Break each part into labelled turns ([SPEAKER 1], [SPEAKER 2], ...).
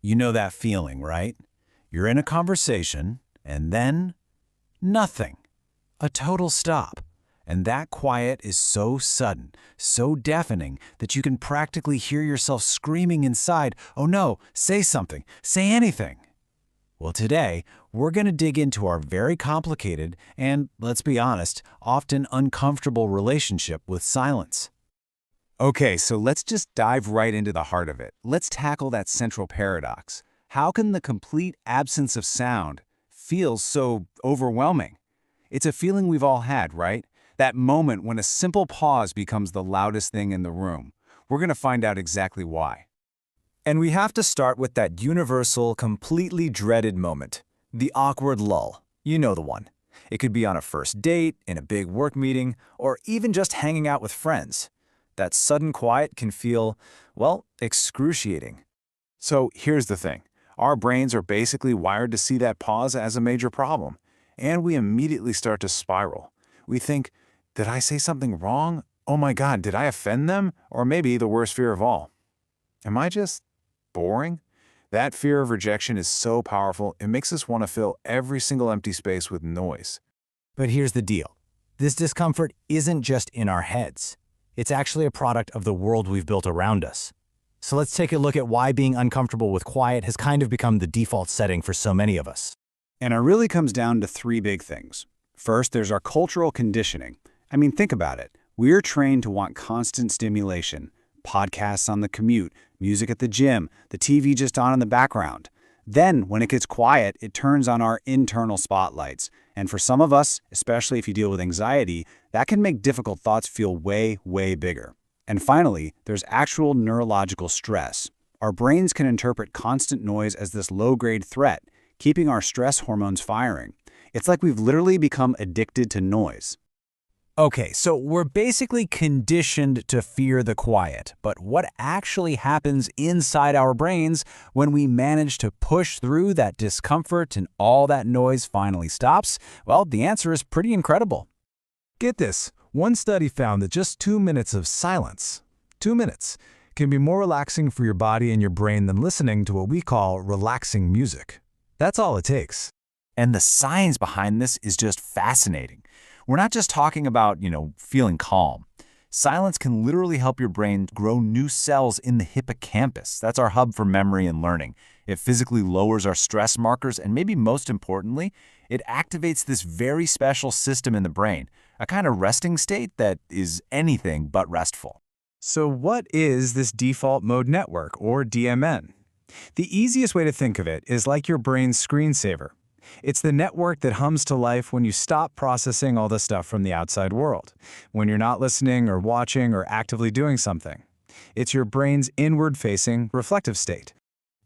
[SPEAKER 1] You know that feeling, right? You're in a conversation, and then nothing. A total stop. And that quiet is so sudden, so deafening, that you can practically hear yourself screaming inside, "Oh no, say something, say anything." Well, today, we're going to dig into our very complicated and, let's be honest, often uncomfortable relationship with silence.
[SPEAKER 2] Okay, so let's just dive right into the heart of it. Let's tackle that central paradox. How can the complete absence of sound feel so overwhelming? It's a feeling we've all had, right? That moment when a simple pause becomes the loudest thing in the room. We're going to find out exactly why.
[SPEAKER 3] And we have to start with that universal, completely dreaded moment. The awkward lull. You know the one. It could be on a first date, in a big work meeting, or even just hanging out with friends. That sudden quiet can feel, well, excruciating.
[SPEAKER 2] So here's the thing. Our brains are basically wired to see that pause as a major problem, and we immediately start to spiral. We think, did I say something wrong? Oh my God, did I offend them? Or maybe the worst fear of all. Am I just boring? That fear of rejection is so powerful, it makes us want to fill every single empty space with noise.
[SPEAKER 1] But here's the deal. This discomfort isn't just in our heads. It's actually a product of the world we've built around us. So let's take a look at why being uncomfortable with quiet has kind of become the default setting for so many of us.
[SPEAKER 2] And it really comes down to three big things. First, there's our cultural conditioning. I mean, think about it. We're trained to want constant stimulation. Podcasts on the commute, music at the gym, the TV just on in the background. Then, when it gets quiet, it turns on our internal spotlights. And for some of us, especially if you deal with anxiety, that can make difficult thoughts feel way, way bigger. And finally, there's actual neurological stress. Our brains can interpret constant noise as this low-grade threat, keeping our stress hormones firing. It's like we've literally become addicted to noise.
[SPEAKER 1] Okay, so we're basically conditioned to fear the quiet, but what actually happens inside our brains when we manage to push through that discomfort and all that noise finally stops? Well, the answer is pretty incredible.
[SPEAKER 3] Get this, one study found that just 2 minutes of silence, 2 minutes, can be more relaxing for your body and your brain than listening to what we call relaxing music. That's all it takes.
[SPEAKER 2] And the science behind this is just fascinating. We're not just talking about, feeling calm. Silence can literally help your brain grow new cells in the hippocampus. That's our hub for memory and learning. It physically lowers our stress markers, and maybe most importantly, it activates this very special system in the brain, a kind of resting state that is anything but restful.
[SPEAKER 3] So what is this default mode network, or DMN? The easiest way to think of it is like your brain's screensaver. It's the network that hums to life when you stop processing all the stuff from the outside world, when you're not listening or watching or actively doing something. It's your brain's inward-facing, reflective state.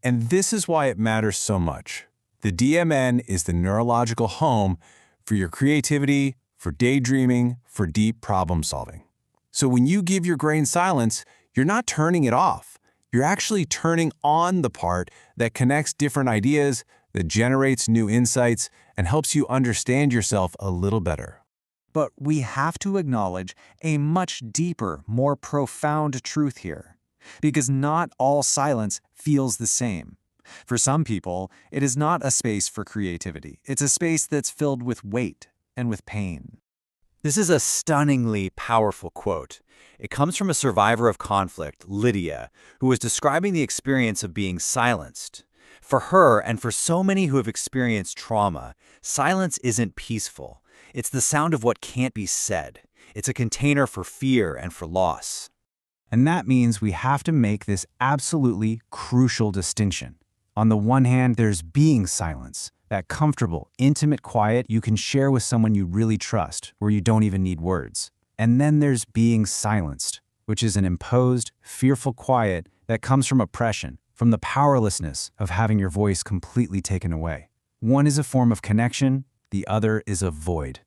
[SPEAKER 1] And this is why it matters so much. The DMN is the neurological home for your creativity, for daydreaming, for deep problem solving. So when you give your brain silence, you're not turning it off. You're actually turning on the part that connects different ideas, that generates new insights, and helps you understand yourself a little better.
[SPEAKER 4] But we have to acknowledge a much deeper, more profound truth here. Because not all silence feels the same. For some people, it is not a space for creativity. It's a space that's filled with weight and with pain.
[SPEAKER 5] This is a stunningly powerful quote. It comes from a survivor of conflict, Lydia, who was describing the experience of being silenced. For her, and for so many who have experienced trauma, silence isn't peaceful. It's the sound of what can't be said. It's a container for fear and for loss.
[SPEAKER 3] And that means we have to make this absolutely crucial distinction. On the one hand, there's being silence, that comfortable, intimate quiet you can share with someone you really trust, where you don't even need words. And then there's being silenced, which is an imposed, fearful quiet that comes from oppression, from the powerlessness of having your voice completely taken away. One is a form of connection, the other is a void.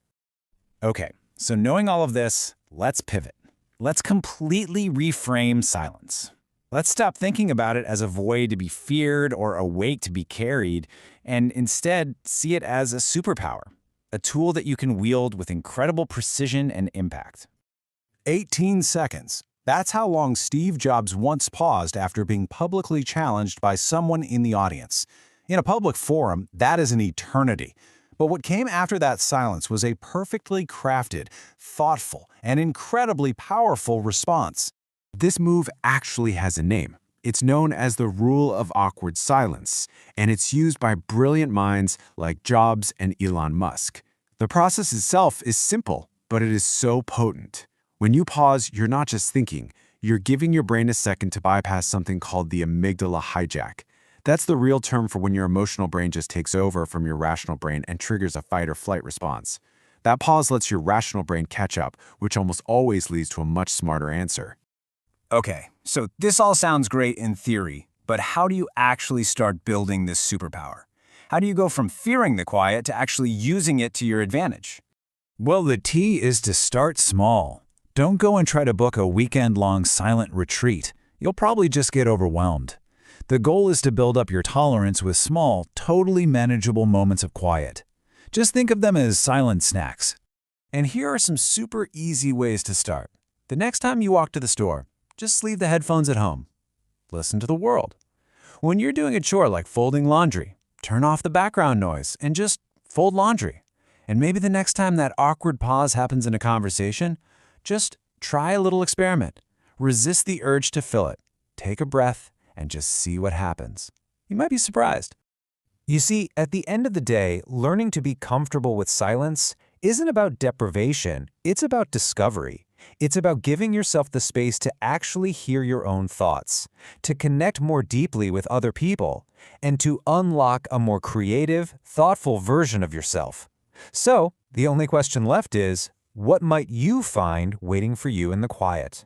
[SPEAKER 2] Okay, so knowing all of this, let's pivot. Let's completely reframe silence. Let's stop thinking about it as a void to be feared or a weight to be carried, and instead see it as a superpower, a tool that you can wield with incredible precision and impact.
[SPEAKER 1] 18 seconds.
[SPEAKER 2] That's how long Steve Jobs once paused after being publicly challenged by someone in the audience. In a public forum, that is an eternity. But what came after that silence was a perfectly crafted, thoughtful, and incredibly powerful response.
[SPEAKER 3] This move actually has a name. It's known as the rule of awkward silence, and it's used by brilliant minds like Jobs and Elon Musk. The process itself is simple, but it is so potent. When you pause, you're not just thinking, you're giving your brain a second to bypass something called the amygdala hijack. That's the real term for when your emotional brain just takes over from your rational brain and triggers a fight or flight response. That pause lets your rational brain catch up, which almost always leads to a much smarter answer.
[SPEAKER 1] Okay, so this all sounds great in theory, but how do you actually start building this superpower? How do you go from fearing the quiet to actually using it to your advantage? Well, the key is to start small. Don't go and try to book a weekend-long silent retreat. You'll probably just get overwhelmed. The goal is to build up your tolerance with small, totally manageable moments of quiet. Just think of them as silent snacks. And here are some super easy ways to start. The next time you walk to the store, just leave the headphones at home. Listen to the world. When you're doing a chore like folding laundry, turn off the background noise and just fold laundry. And maybe the next time that awkward pause happens in a conversation, just try a little experiment. Resist the urge to fill it. Take a breath and just see what happens. You might be surprised. You see, at the end of the day, learning to be comfortable with silence isn't about deprivation, it's about discovery. It's about giving yourself the space to actually hear your own thoughts, to connect more deeply with other people, and to unlock a more creative, thoughtful version of yourself. So, the only question left is, what might you find waiting for you in the quiet?